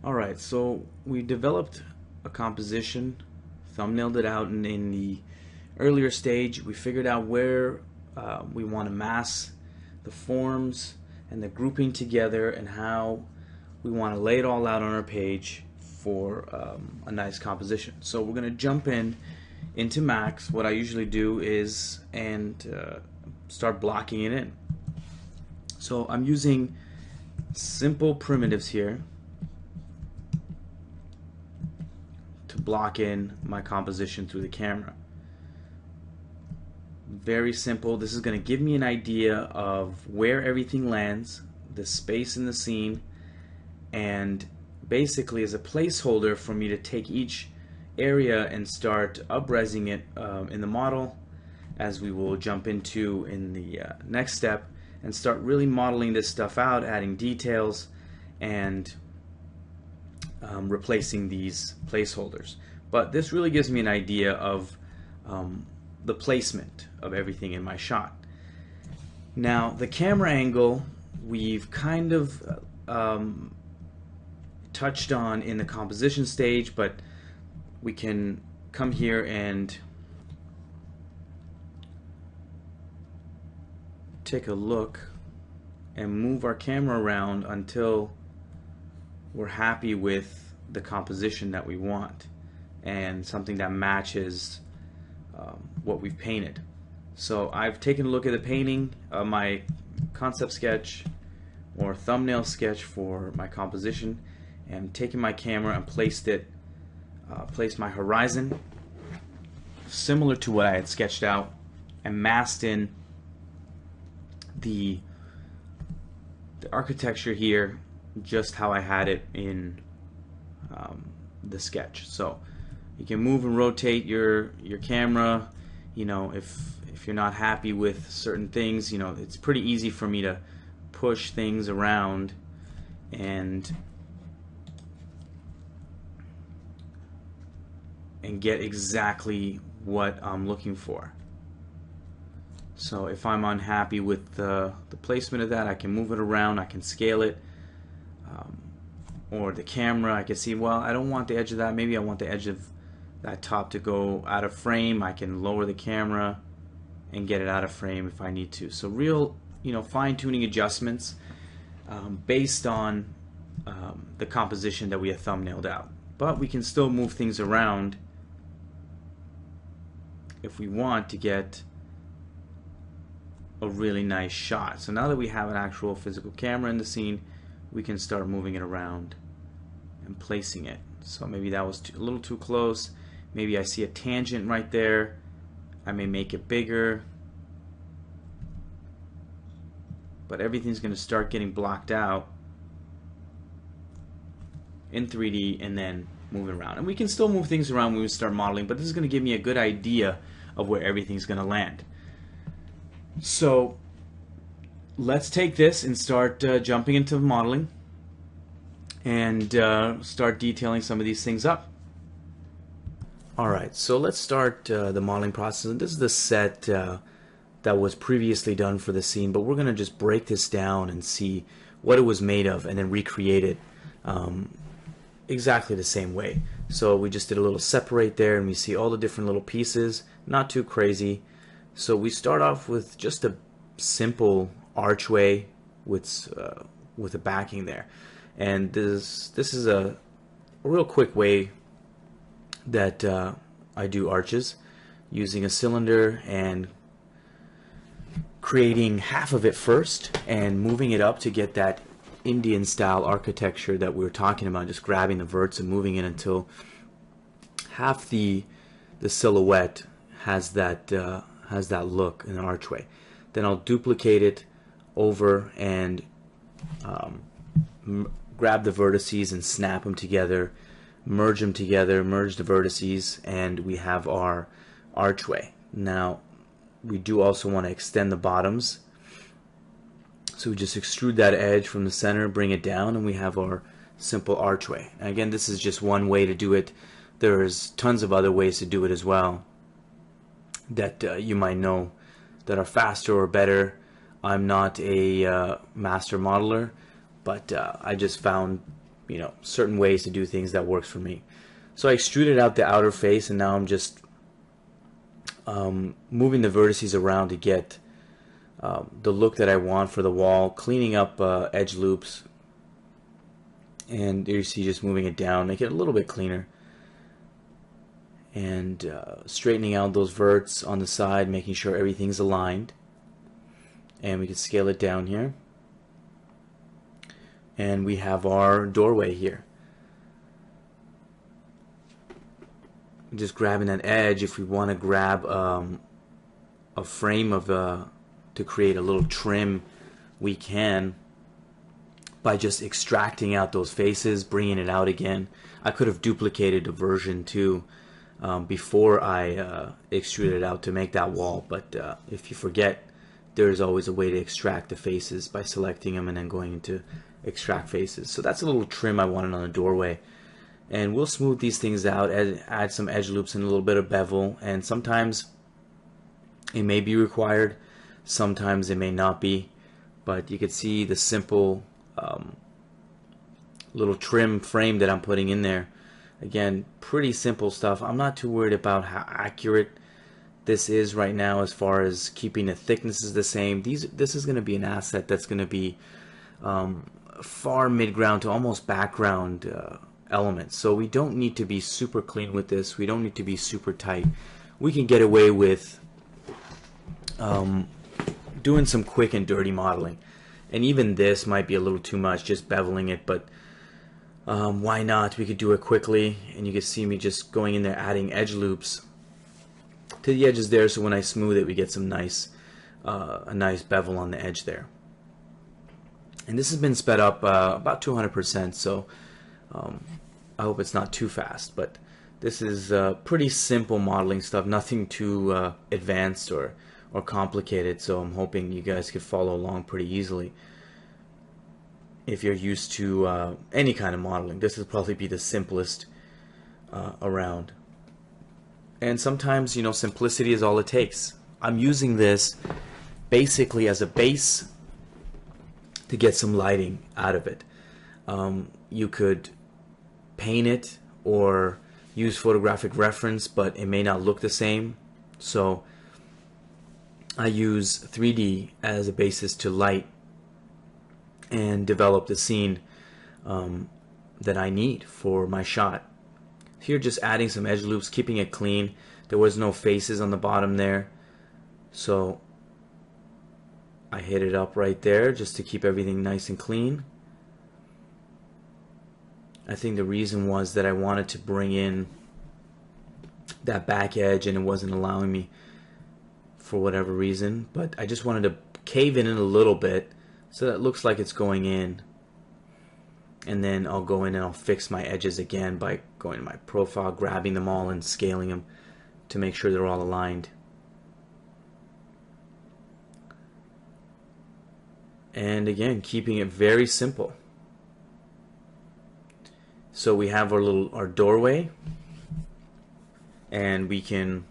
Alright, so we developed a composition, thumbnailed it out, and in the earlier stage we figured out where we want to mass the forms and the grouping together and how we want to lay it all out on our page for a nice composition. So we're going to jump into Max. What I usually do is start blocking it in. So I'm using simple primitives here to block in my composition through the camera. Very simple. This is going to give me an idea of where everything lands, the space in the scene, and basically as a placeholder for me to take each area and start up-resing it in the model, as we will jump into in the next step, and start really modeling this stuff out, adding details and replacing these placeholders. But this really gives me an idea of the placement of everything in my shot. Now the camera angle we've kind of touched on in the composition stage, but we can come here and take a look and move our camera around until we're happy with the composition that we want and something that matches what we've painted. So I've taken a look at the painting, my concept sketch or thumbnail sketch for my composition, and taken my camera and placed my horizon similar to what I had sketched out and masked in the architecture here just how I had it in the sketch. So you can move and rotate your camera, you know, if you're not happy with certain things, you know, it's pretty easy for me to push things around and get exactly what I'm looking for. So if I'm unhappy with the placement of that, I can move it around, I can scale it, or the camera, I can see, well, I don't want the edge of that, maybe I want the edge of that top to go out of frame. I can lower the camera and get it out of frame if I need to. So real, you know, fine-tuning adjustments based on the composition that we have thumbnailed out. But we can still move things around if we want to get a really nice shot. So now that we have an actual physical camera in the scene, we can start moving it around and placing it. So maybe that was a little too close. Maybe I see a tangent right there. I may make it bigger. But everything's going to start getting blocked out in 3D and then move it around. And we can still move things around when we start modeling, but this is going to give me a good idea of where everything's going to land. So let's take this and start jumping into modeling and start detailing some of these things up. Alright, so let's start the modeling process. And this is the set that was previously done for the scene, but we're going to just break this down and see what it was made of and then recreate it exactly the same way. So we just did a little separate there and we see all the different little pieces, not too crazy. So we start off with just a simple archway with a backing there, and this is a real quick way that I do arches, using a cylinder and creating half of it first and moving it up to get that Indian style architecture that we were talking about, just grabbing the verts and moving it until half the silhouette has that look in an archway. Then I'll duplicate it over and grab the vertices and snap them together, merge them together, merge the vertices, and we have our archway. Now we do also want to extend the bottoms, so we just extrude that edge from the center, bring it down, and we have our simple archway. And again, this is just one way to do it. There's tons of other ways to do it as well that you might know that are faster or better. I'm not a master modeler, but I just found certain ways to do things that works for me. So I extruded out the outer face, and now I'm just moving the vertices around to get the look that I want for the wall, cleaning up edge loops, and there you see just moving it down, make it a little bit cleaner, and straightening out those verts on the side, making sure everything's aligned. And we can scale it down here, and we have our doorway here. Just grabbing that edge, if we want to grab a frame of to create a little trim, we can, by just extracting out those faces, bringing it out again. I could have duplicated a version too before I extruded it out to make that wall, but if you forget, there's always a way to extract the faces by selecting them and then going into extract faces. So that's a little trim I wanted on the doorway. And we'll smooth these things out, add some edge loops and a little bit of bevel, and sometimes it may be required, sometimes it may not be, but you can see the simple little trim frame that I'm putting in there. Again, pretty simple stuff. I'm not too worried about how accurate this is right now as far as keeping the thicknesses the same. This is going to be an asset that's going to be far midground to almost background elements. So we don't need to be super clean with this. We don't need to be super tight. We can get away with doing some quick and dirty modeling. And even this might be a little too much, just beveling it, but why not? We could do it quickly, and you can see me just going in there adding edge loops to the edges there, so when I smooth it we get some nice a nice bevel on the edge there. And this has been sped up about 200%, so I hope it's not too fast, but this is pretty simple modeling stuff, nothing too advanced or complicated, so I'm hoping you guys could follow along pretty easily. If you're used to any kind of modeling, this will probably be the simplest around. And sometimes, simplicity is all it takes. I'm using this basically as a base to get some lighting out of it. You could paint it or use photographic reference, but it may not look the same. So I use 3D as a basis to light and develop the scene that I need for my shot. Here just adding some edge loops, keeping it clean. There was no faces on the bottom there, so I hit it up right there just to keep everything nice and clean. I think the reason was that I wanted to bring in that back edge and it wasn't allowing me for whatever reason, but I just wanted to cave it in a little bit so that it looks like it's going in, and then I'll go in and I'll fix my edges again by going to my profile, grabbing them all and scaling them to make sure they're all aligned. And again, keeping it very simple. So we have our doorway, and we can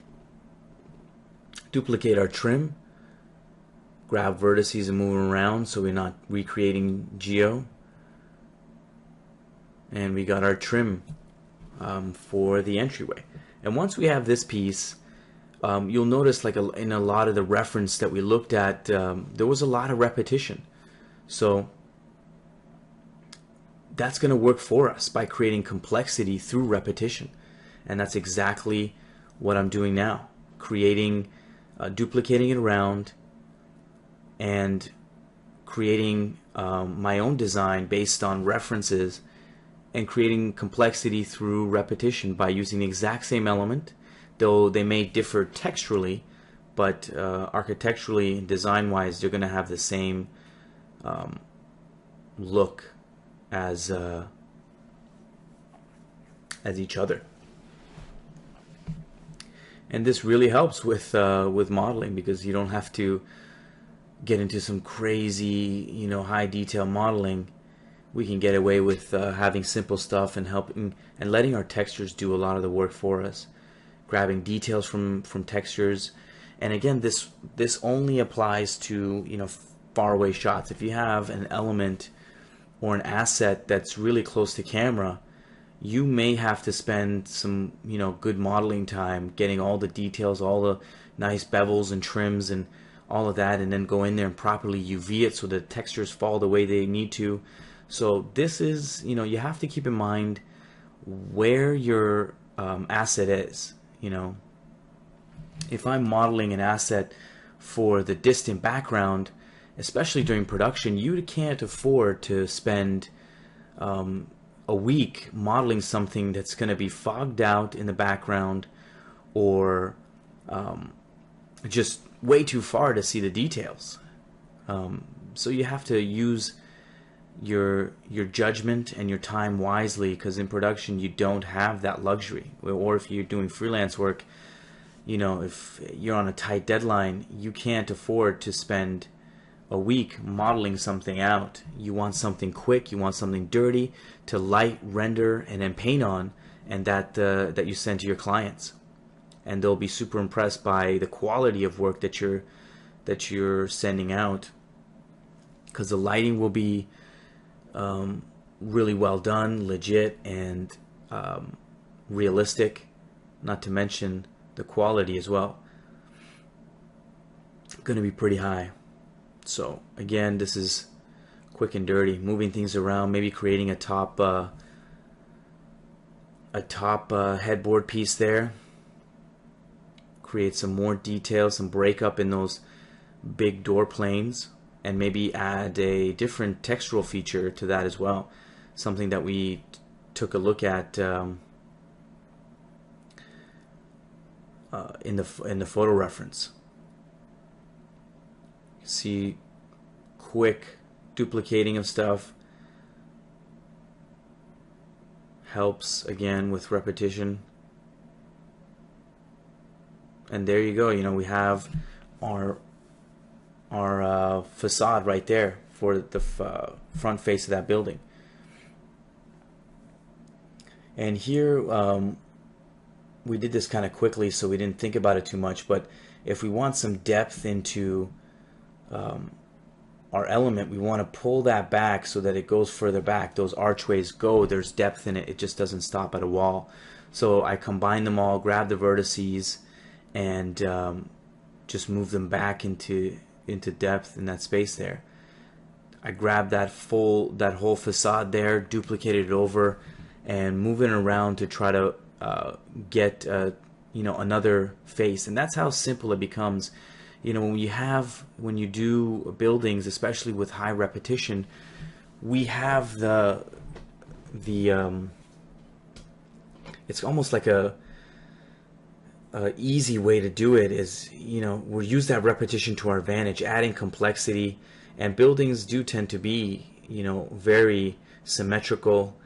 duplicate our trim, grab vertices and move them around so we're not recreating geo. And we got our trim for the entryway. And once we have this piece, you'll notice like in a lot of the reference that we looked at, there was a lot of repetition. So that's going to work for us by creating complexity through repetition. And that's exactly what I'm doing now, creating, duplicating it around, and creating my own design based on references, and creating complexity through repetition by using the exact same element, though they may differ texturally, but architecturally, design-wise, they're going to have the same look as each other. And this really helps with modeling, because you don't have to get into some crazy, high detail modeling. We can get away with having simple stuff and helping and letting our textures do a lot of the work for us, grabbing details from textures. And again, this only applies to faraway shots. If you have an element or an asset that's really close to camera, you may have to spend some, good modeling time getting all the details, all the nice bevels and trims and all of that, and then go in there and properly UV it so the textures fall the way they need to. So this is, you have to keep in mind where your asset is. If I'm modeling an asset for the distant background, especially during production, you can't afford to spend a week modeling something that's going to be fogged out in the background, or just way too far to see the details. So you have to use your judgment and your time wisely, because in production you don't have that luxury. Or if you're doing freelance work, if you're on a tight deadline, you can't afford to spend a week modeling something out. You want something quick, you want something dirty to light, render, and then paint on, and that you send to your clients, and they'll be super impressed by the quality of work that you're sending out, because the lighting will be really well done, legit, and realistic, not to mention the quality as well. Going to be pretty high. So again, this is quick and dirty, moving things around, maybe creating a top headboard piece there. Create some more detail, some breakup in those big door planes, and maybe add a different textural feature to that as well. Something that we took a look at in the photo reference. See, quick duplicating of stuff helps again with repetition. And there you go. We have our facade right there for the front face of that building. And here we did this kind of quickly, so we didn't think about it too much. But if we want some depth into our element, we want to pull that back so that it goes further back. Those archways there's depth in it. It just doesn't stop at a wall. So I combine them all, grab the vertices, and just move them back into depth in that space there. I grab that whole facade there, duplicated it over, and move it around to try to get another face. And that's how simple it becomes. When you do buildings, especially with high repetition, we have it's almost like a easy way to do it is, we'll use that repetition to our advantage, adding complexity. And buildings do tend to be, very symmetrical,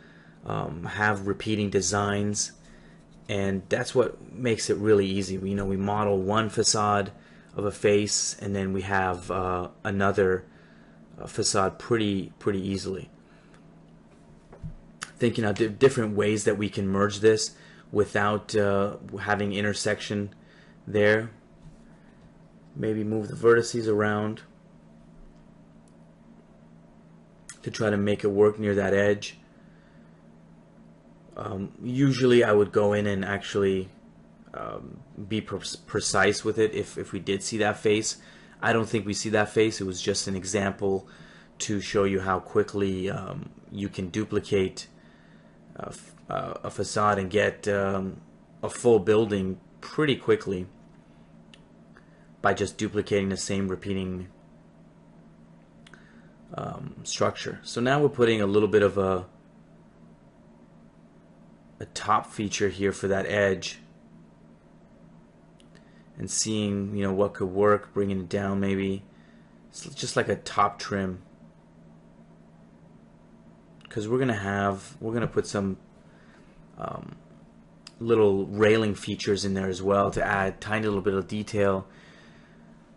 have repeating designs, and that's what makes it really easy. We model one facade of a face, and then we have another facade pretty easily. Thinking of different ways that we can merge this without having intersection there. Maybe move the vertices around to try to make it work near that edge. Usually I would go in and actually be precise with it if we did see that face. I don't think we see that face. It was just an example to show you how quickly you can duplicate a facade and get a full building pretty quickly by just duplicating the same repeating structure. So now we're putting a little bit of a top feature here for that edge, and seeing what could work, bringing it down maybe. It's just like a top trim, because we're gonna put some little railing features in there as well to add tiny little bit of detail,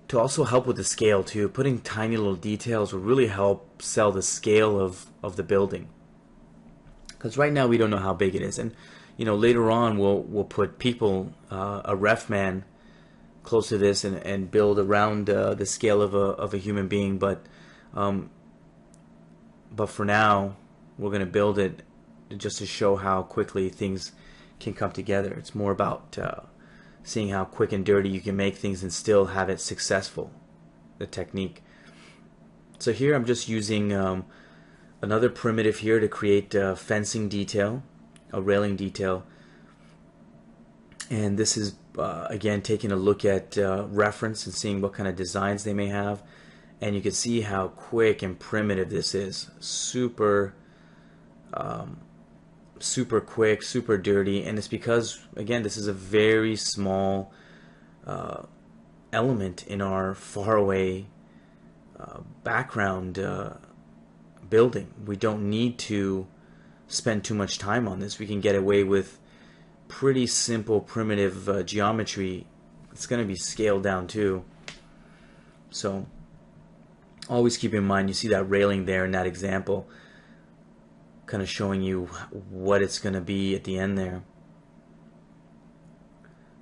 to also help with the scale too. Putting tiny little details will really help sell the scale of the building, because right now we don't know how big it is. And later on we'll put people, a ref man, close to this and build around the scale of a human being. But but for now, we're going to build it just to show how quickly things can come together. It's more about seeing how quick and dirty you can make things and still have it successful, the technique. So here I'm just using another primitive here to create a fencing detail, a railing detail. And this is again taking a look at reference and seeing what kind of designs they may have. And you can see how quick and primitive this is. Super super quick, super dirty, and it's because, again, this is a very small element in our faraway background building. We don't need to spend too much time on this. We can get away with pretty simple, primitive geometry. It's going to be scaled down too. So always keep in mind, you see that railing there in that example, kind of showing you what it's going to be at the end there.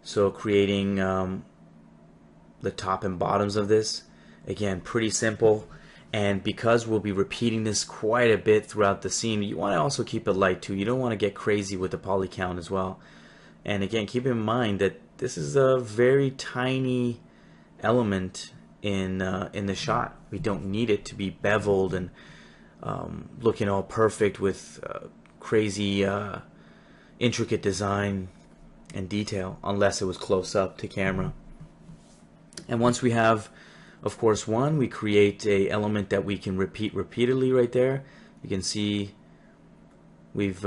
So creating the top and bottoms of this, again, pretty simple. And because we'll be repeating this quite a bit throughout the scene, you want to also keep it light too. You don't want to get crazy with the poly count as well. And again, keep in mind that this is a very tiny element in the shot. We don't need it to be beveled and looking all perfect with crazy intricate design and detail, unless it was close up to camera. And once we have, of course, one, we create a element that we can repeat repeatedly right there. You can see we've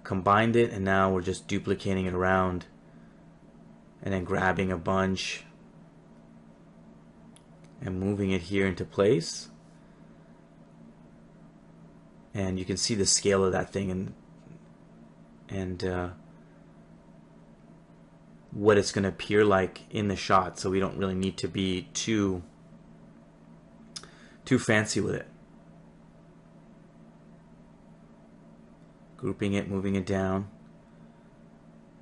combined it, and now we're just duplicating it around and then grabbing a bunch and moving it here into place. And you can see the scale of that thing and what it's going to appear like in the shot. So we don't really need to be too fancy with it. Grouping it, moving it down,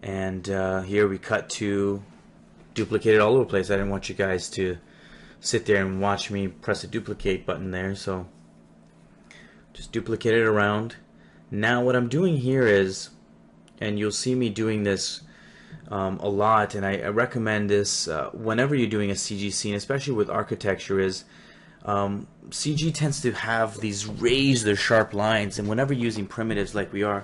and here we cut to duplicate it all over the place. I didn't want you guys to sit there and watch me press the duplicate button there, so just duplicate it around. Now what I'm doing here is, and you'll see me doing this a lot, and I recommend this whenever you're doing a CG scene, especially with architecture, is CG tends to have these razor sharp lines, and whenever using primitives like we are,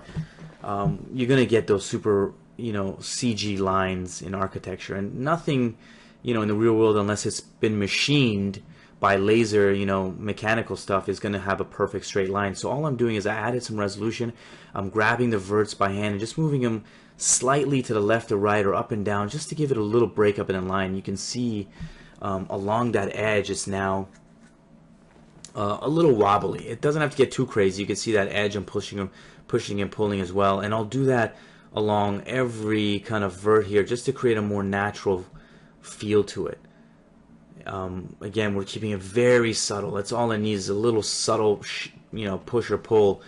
you're gonna get those super, CG lines in architecture, and nothing, in the real world, unless it's been machined by laser, mechanical stuff, is gonna have a perfect straight line. So all I'm doing is I added some resolution. I'm grabbing the verts by hand and just moving them slightly to the left or right or up and down, just to give it a little break up in a line. You can see along that edge, it's now a little wobbly. It doesn't have to get too crazy. You can see that edge I'm pushing and pulling as well, and I'll do that along every kind of vert here just to create a more natural feel to it. Again, we're keeping it very subtle. That's all it needs, is a little subtle push or pull,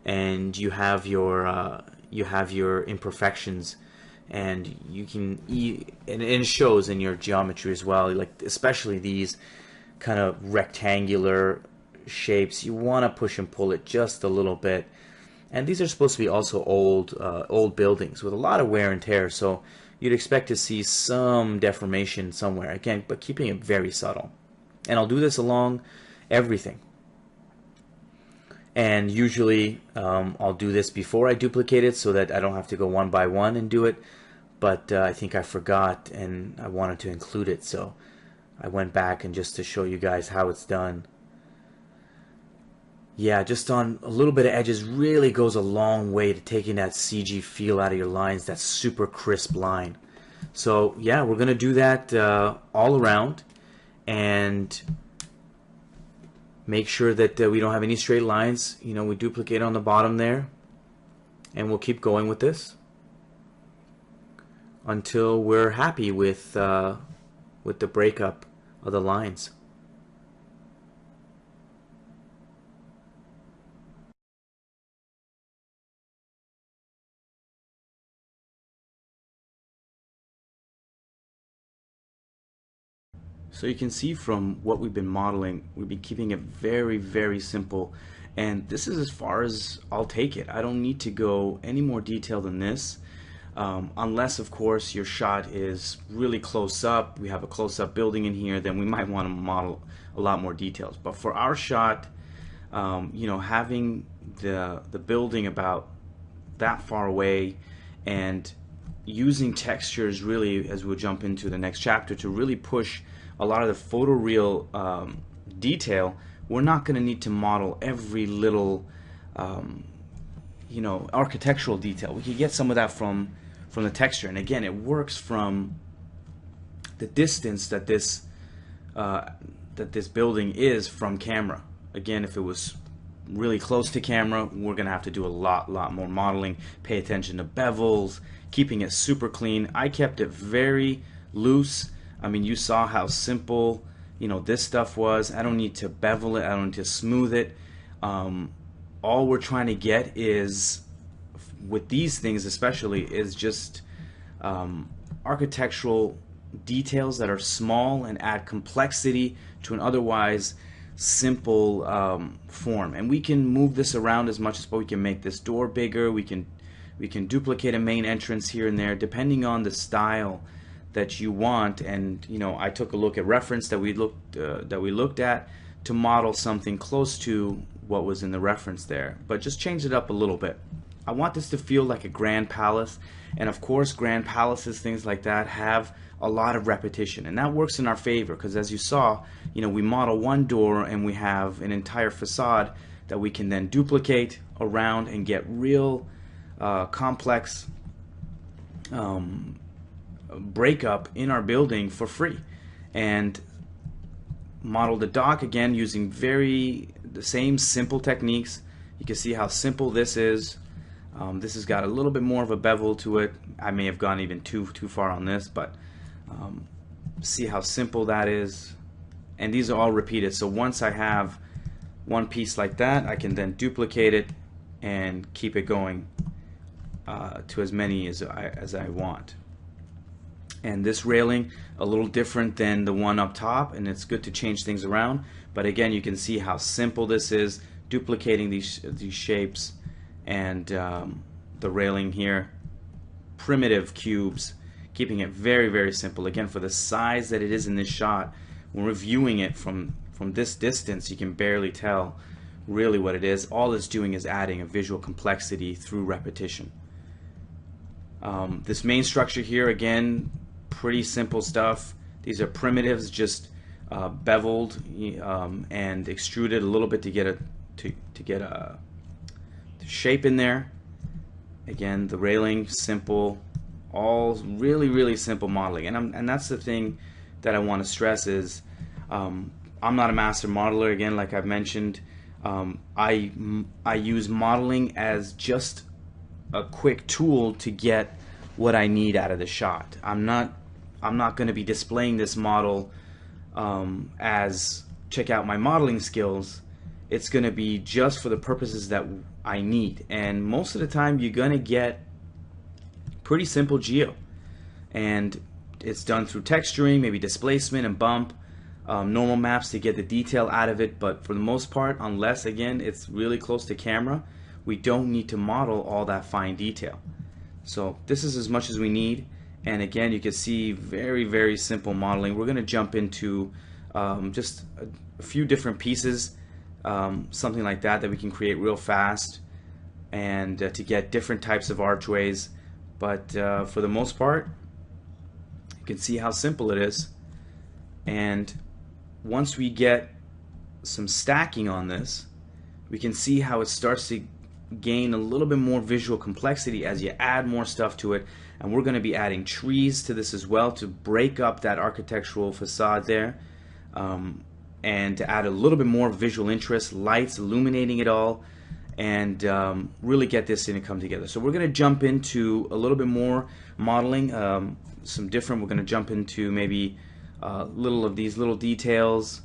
and you have your imperfections, and you can and it shows in your geometry as well, like especially these kind of rectangular shapes. You want to push and pull it just a little bit, and these are supposed to be also old buildings with a lot of wear and tear, so you'd expect to see some deformation somewhere, again, but keeping it very subtle. And I'll do this along everything, and usually I'll do this before I duplicate it so that I don't have to go one by one and do it, but I think I forgot and I wanted to include it, so I went back and just to show you guys how it's done. Yeah, just on a little bit of edges really goes a long way to taking that CG feel out of your lines, that super crisp line. So yeah, we're gonna do that all around, and make sure that we don't have any straight lines. We duplicate on the bottom there, and we'll keep going with this until we're happy with the breakup of the lines. So you can see from what we've been modeling, we've been keeping it very, very simple And this is as far as I'll take it. I don't need to go any more detail than this. Unless, of course, your shot is really close up, we have a close-up building in here, then we might want to model a lot more details. But for our shot, you know, having the building about that far away and using textures really, as we'll jump into the next chapter, to really push a lot of the photoreal detail, we're not going to need to model every little you know, architectural detail. We can get some of that from the texture, and again, it works from the distance that this building is from camera. Again, if it was really close to camera, we're gonna have to do a lot more modeling. Pay attention to bevels, keeping it super clean. I kept it very loose. I mean, you saw how simple, you know, this stuff was. I don't need to bevel it, I don't need to smooth it. All we're trying to get is, with these things especially, is just architectural details that are small and add complexity to an otherwise simple form. And we can move this around as much as possible. We can make this door bigger, we can duplicate a main entrance here and there depending on the style that you want. And you know, I took a look at reference that we looked at to model something close to what was in the reference there, but just change it up a little bit. I want this to feel like a grand palace, and of course grand palaces, things like that, have a lot of repetition, and that works in our favor because, as you saw, you know, we model one door and we have an entire facade that we can then duplicate around and get real complex breakup in our building for free. And model the dock again using the same simple techniques. You can see how simple this is. This has got a little bit more of a bevel to it. I may have gone even too far on this, but see how simple that is. And these are all repeated, so once I have one piece like that, I can then duplicate it and keep it going to as many as I want. And this railing, a little different than the one up top, and it's good to change things around. But again, you can see how simple this is, duplicating these shapes, and the railing here, primitive cubes, keeping it very simple. Again, for the size that it is in this shot, when we're viewing it from this distance, you can barely tell really what it is. All it's doing is adding a visual complexity through repetition. This main structure here, again, pretty simple stuff. These are primitives, just beveled and extruded a little bit to get a shape in there. Again, the railing, simple, all really simple modeling. And that's the thing that I want to stress is I'm not a master modeler. Again, like I've mentioned, I use modeling as just a quick tool to get what I need out of the shot. I'm not going to be displaying this model as check out my modeling skills. It's going to be just for the purposes that I need, and most of the time you're going to get pretty simple geo, and it's done through texturing, maybe displacement and bump, normal maps to get the detail out of it. But for the most part, unless again it's really close to camera, we don't need to model all that fine detail. So this is as much as we need. And again, you can see very simple modeling. We're going to jump into just a few different pieces, something like that we can create real fast, and to get different types of archways. But for the most part, you can see how simple it is. And once we get some stacking on this, we can see how it starts to gain a little bit more visual complexity as you add more stuff to it. And we're going to be adding trees to this as well to break up that architectural facade there, and to add a little bit more visual interest, lights illuminating it all, and really get this thing to come together. So we're going to jump into a little bit more modeling, we're going to jump into maybe little of these little details.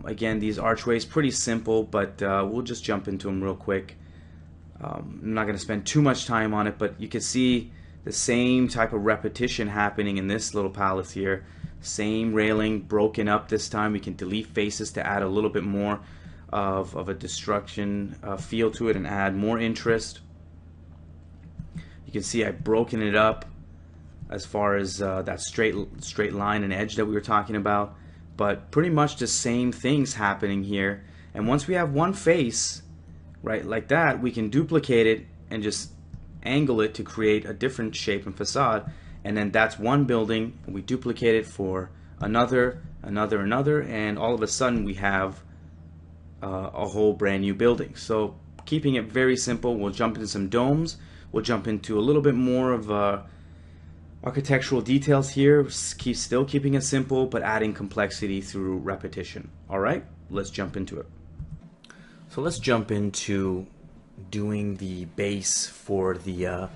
Again, these archways, pretty simple, but we'll just jump into them real quick. I'm not going to spend too much time on it, but you can see the same type of repetition happening in this little palace here. Same railing broken up this time. We can delete faces to add a little bit more of a destruction feel to it and add more interest. You can see I've broken it up as far as that straight line and edge that we were talking about, but pretty much the same things happening here. And once we have one face, right, like that, we can duplicate it and just angle it to create a different shape and facade. And then that's one building, and we duplicate it for another, and all of a sudden we have a whole brand new building. So keeping it very simple, we'll jump into some domes. We'll jump into a little bit more of architectural details here. Still keeping it simple, but adding complexity through repetition. All right, let's jump into it. So let's jump into doing the base for the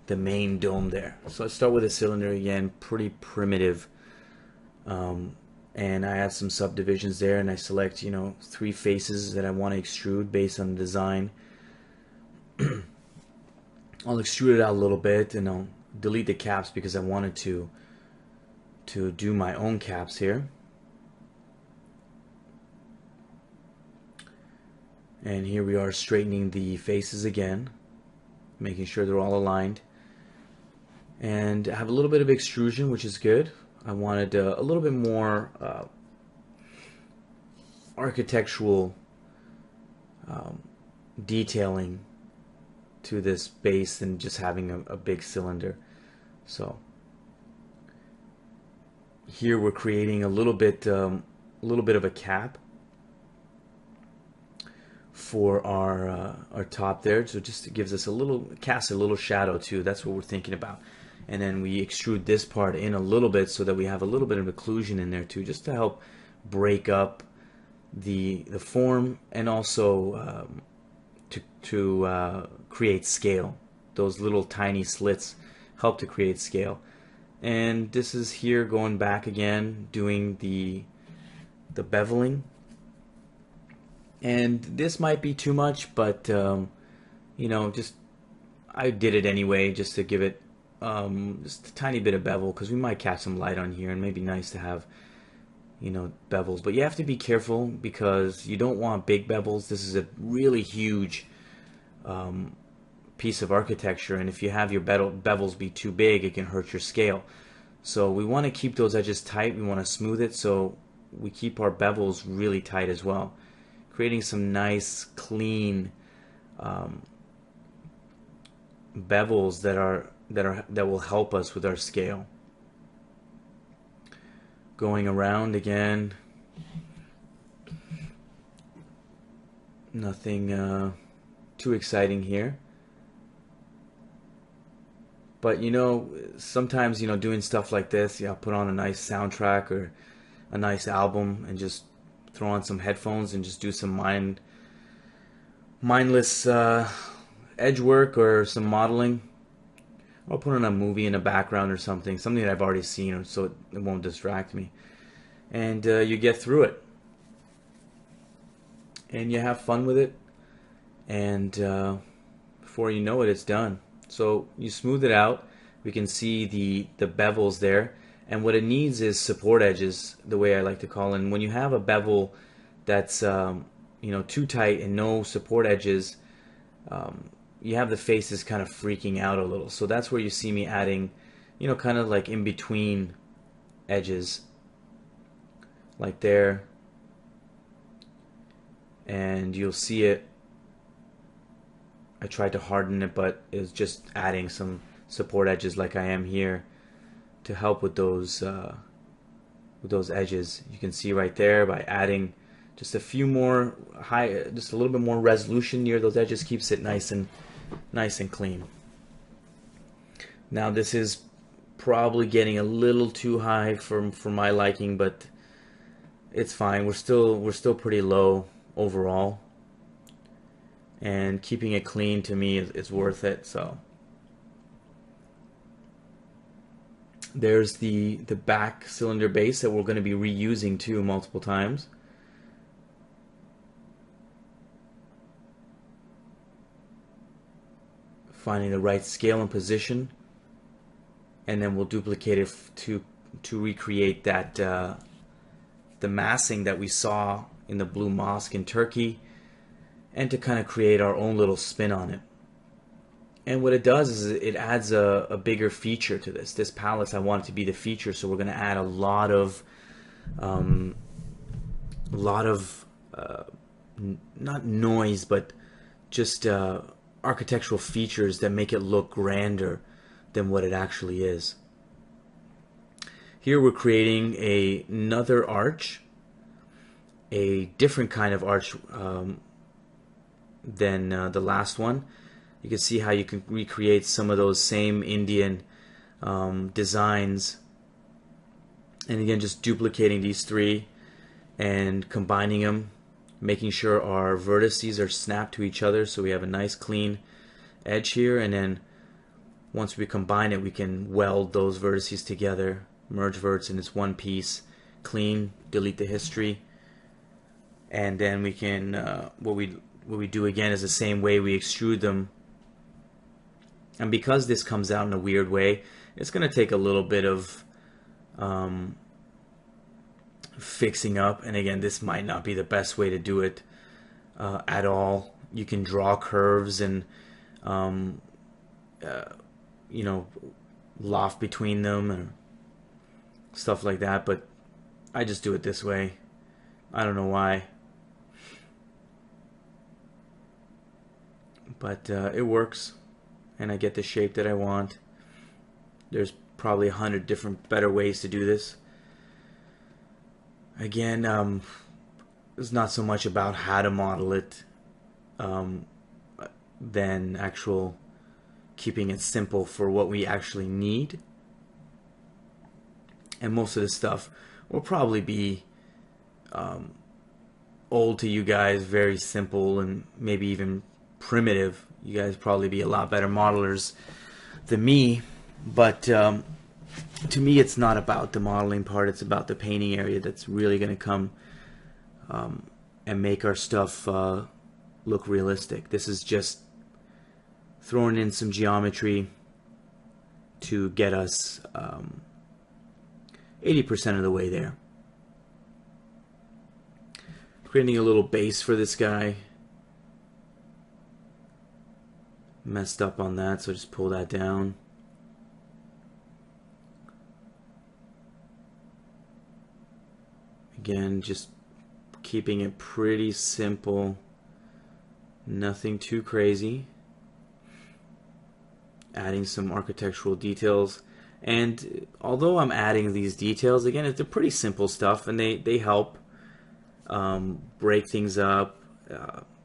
main dome there. So let's start with a cylinder again, pretty primitive. And I add some subdivisions there, and I select, 3 faces that I want to extrude based on the design. I'll extrude it out a little bit, and I'll delete the caps because I wanted to do my own caps here. And here we are straightening the faces again, making sure they're all aligned. And I have a little bit of extrusion, which is good. I wanted a little bit more architectural detailing to this base than just having a big cylinder. So here we're creating a little bit of a cap for our top there, so just it gives us casts a little shadow too. That's what we're thinking about. And then we extrude this part in a little bit so that we have a little bit of occlusion in there too, just to help break up the form, and also to create scale. Those little tiny slits help to create scale. And this is here going back again, doing the beveling. And this might be too much, but just I did it anyway, just to give it just a tiny bit of bevel, because we might catch some light on here, and maybe nice to have bevels. But you have to be careful, because you don't want big bevels. This is a really huge piece of architecture, and if you have your bevels be too big, it can hurt your scale. So we want to keep those edges tight. We want to smooth it, so we keep our bevels really tight as well, creating some nice clean bevels that will help us with our scale. Going around again, nothing too exciting here, but sometimes doing stuff like this, put on a nice soundtrack or a nice album and just throw on some headphones and just do some mindless edge work or some modeling. I'll put on a movie in the background or something that I've already seen, so it won't distract me. And you get through it, and you have fun with it, and before you know it, it's done. So you smooth it out. We can see the bevels there, and what it needs is support edges, the way I like to call it. And when you have a bevel that's too tight and no support edges, you have the faces kind of freaking out a little. So that's where you see me adding, kind of like in between edges, like there. And you'll see it. I tried to harden it, but it's just adding some support edges like I am here to help with those edges. You can see right there, by adding just a few more just a little bit more resolution near those edges, keeps it nice and clean. Now this is probably getting a little too high for my liking, but it's fine. We're still pretty low overall, and keeping it clean to me is worth it. So there's the back cylinder base that we're going to be reusing too multiple times. Finding the right scale and position, and then we'll duplicate it to recreate that the massing that we saw in the blue mosque in Turkey, and to kind of create our own little spin on it. And what it does is it adds a bigger feature to this. This palace, I want it to be the feature, so we're going to add a lot of not noise, but just architectural features that make it look grander than what it actually is. Here we're creating another arch, a different kind of arch than the last one. You can see how you can recreate some of those same Indian designs, and again just duplicating these three and combining them, making sure our vertices are snapped to each other so we have a nice clean edge here, and then once we combine it we can weld those vertices together, merge verts, and it's one piece, clean, delete the history, and then we can what we do again is the same way we extrude them. And because this comes out in a weird way, it's going to take a little bit of fixing up. And again, this might not be the best way to do it at all. You can draw curves and you know, loft between them and stuff like that, but I just do it this way. I don't know why, but it works, and I get the shape that I want. There's probably 100 different better ways to do this. Again, it's not so much about how to model it than actual keeping it simple for what we actually need. And most of this stuff will probably be old to you guys, very simple and maybe even primitive. You guys probably be a lot better modelers than me, but to me it's not about the modeling part, it's about the painting area that's really going to come and make our stuff look realistic. This is just throwing in some geometry to get us 80% of the way there. Creating a little base for this guy. Messed up on that, so just pull that down. Again, just keeping it pretty simple, nothing too crazy. Adding some architectural details, and although I'm adding these details, again, it's a pretty simple stuff, and they help break things up,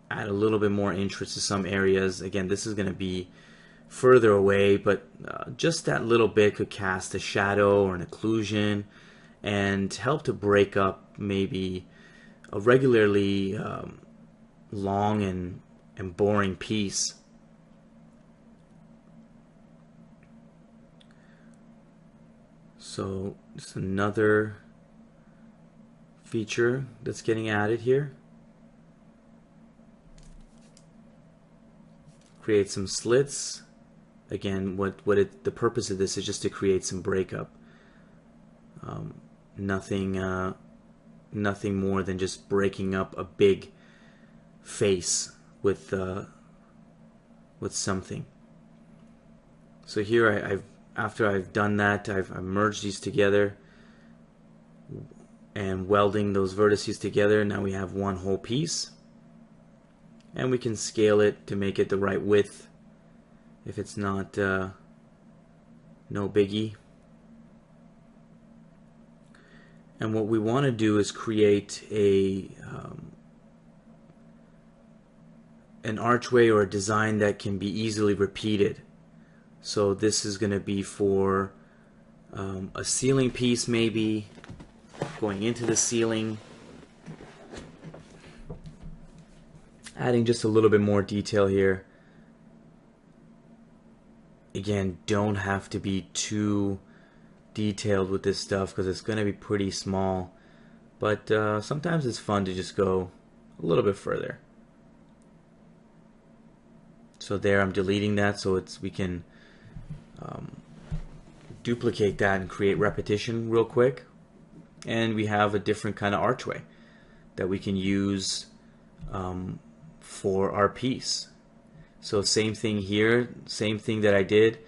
add a little bit more interest to some areas. Again, this is going to be further away, but just that little bit could cast a shadow or an occlusion and help to break up maybe a regularly long and boring piece. So just another feature that's getting added here. Create some slits. Again, the purpose of this is just to create some breakup. Nothing more than just breaking up a big face with something. So here after I've done that, I've merged these together and welding those vertices together. Now we have one whole piece, and we can scale it to make it the right width if it's not no biggie. And what we want to do is create an archway or a design that can be easily repeated. So this is going to be for a ceiling piece, maybe going into the ceiling, adding just a little bit more detail here. Again, don't have to be too detailed with this stuff because it's going to be pretty small, but sometimes it's fun to just go a little bit further. So there, I'm deleting that so we can duplicate that and create repetition real quick, and we have a different kind of archway. that we can use for our piece. So same thing here, same thing that I did.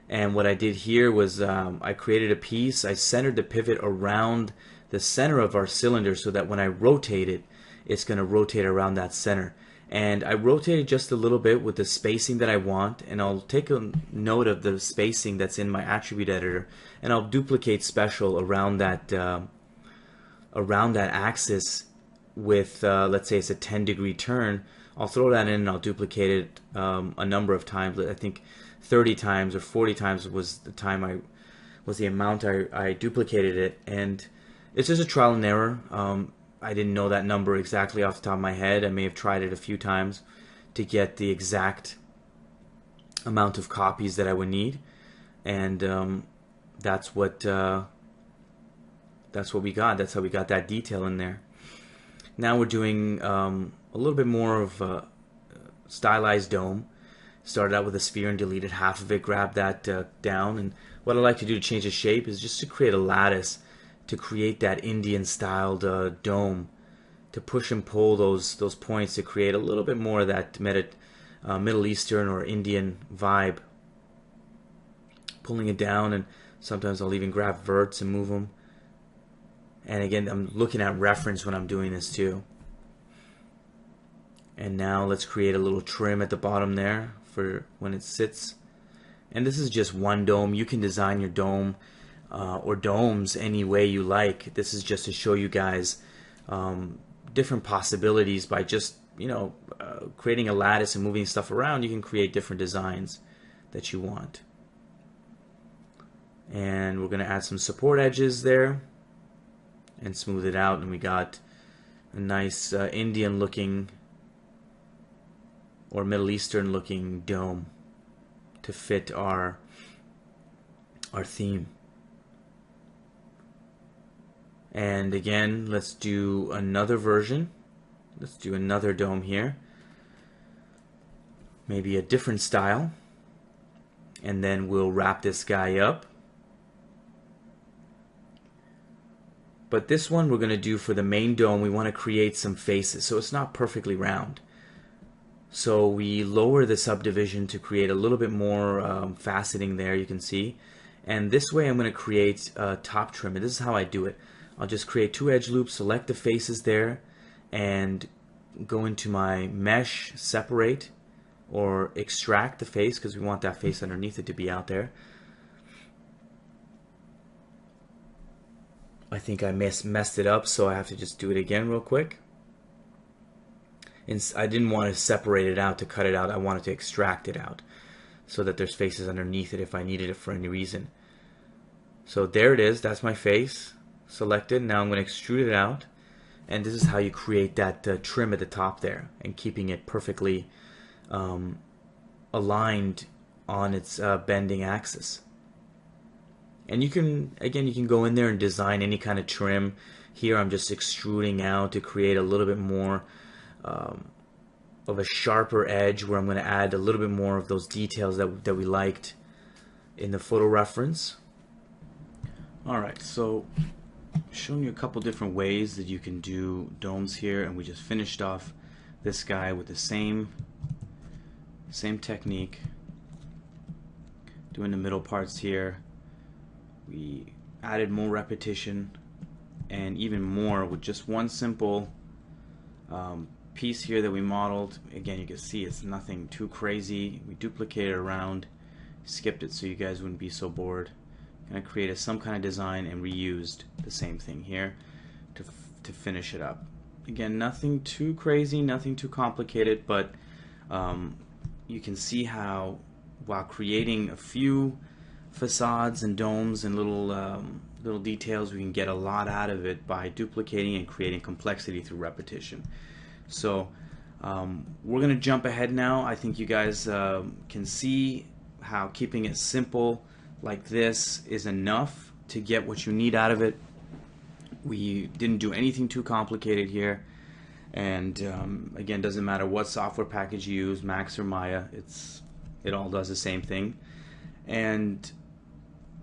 And what I did here was I created a piece. I centered the pivot around the center of our cylinder so that when I rotate it, it's going to rotate around that center. And I rotated just a little bit with the spacing that I want, and I'll take a note of the spacing that's in my attribute editor, and I'll duplicate special around that axis with let's say it's a 10-degree turn. I'll throw that in and I'll duplicate it a number of times. I think 30 times or 40 times was the amount I duplicated it, and it's just a trial and error. I didn't know that number exactly off the top of my head. I may have tried it a few times to get the exact amount of copies that I would need, and that's what we got. That's how we got that detail in there. Now we're doing a little bit more of a stylized dome. Started out with a sphere and deleted half of it, grabbed that down, and what I like to do to change the shape is just to create a lattice to create that Indian styled dome, to push and pull those points to create a little bit more of that Middle Eastern or Indian vibe. Pulling it down, and sometimes I'll even grab verts and move them. And again, I'm looking at reference when I'm doing this too. And now let's create a little trim at the bottom there for when it sits. And this is just one dome. You can design your dome or domes any way you like. This is just to show you guys different possibilities. By just creating a lattice and moving stuff around, you can create different designs that you want. And we're going to add some support edges there and smooth it out, and we got a nice Indian looking or Middle Eastern looking dome to fit our theme. And again, let's do another version. Let's do another dome here, maybe a different style, and then we'll wrap this guy up. But this one we're going to do for the main dome. We want to create some faces, so it's not perfectly round. So we lower the subdivision to create a little bit more faceting there, you can see. And this way I'm going to create a top trim, and this is how I do it. I'll just create 2 edge loops, select the faces there, and go into my mesh, separate, or extract the face, because we want that face underneath it to be out there. I think I messed it up, so I have to just do it again real quick. And I didn't want to separate it out to cut it out. I wanted to extract it out so that there's faces underneath it if I needed it for any reason. So there it is. That's my face selected. Now I'm going to extrude it out, and this is how you create that trim at the top there, and keeping it perfectly aligned on its bending axis. And you can go in there and design any kind of trim. Here I'm just extruding out to create a little bit more of a sharper edge, where I'm going to add a little bit more of those details that we liked in the photo reference. Alright, so showing you a couple different ways that you can do domes here, and we just finished off this guy with the same technique, doing the middle parts here. We added more repetition and even more with just one simple piece here that we modeled. Again, you can see it's nothing too crazy. We duplicated around, skipped it so you guys wouldn't be so bored. And I created some kind of design and reused the same thing here to finish it up. Again, nothing too crazy, nothing too complicated, but you can see how while creating a few facades and domes and little details, we can get a lot out of it by duplicating and creating complexity through repetition. So we're going to jump ahead now. I think you guys can see how keeping it simple like this is enough to get what you need out of it. We didn't do anything too complicated here, and again, doesn't matter what software package you use, Max or Maya, it all does the same thing. And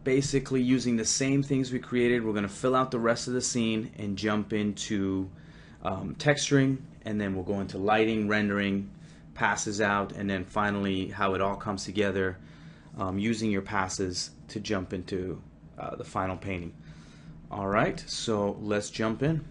basically using the same things we created, we're going to fill out the rest of the scene and jump into texturing, and then we'll go into lighting, rendering, passes out, and then finally how it all comes together using your passes to jump into the final painting. Alright, so let's jump in.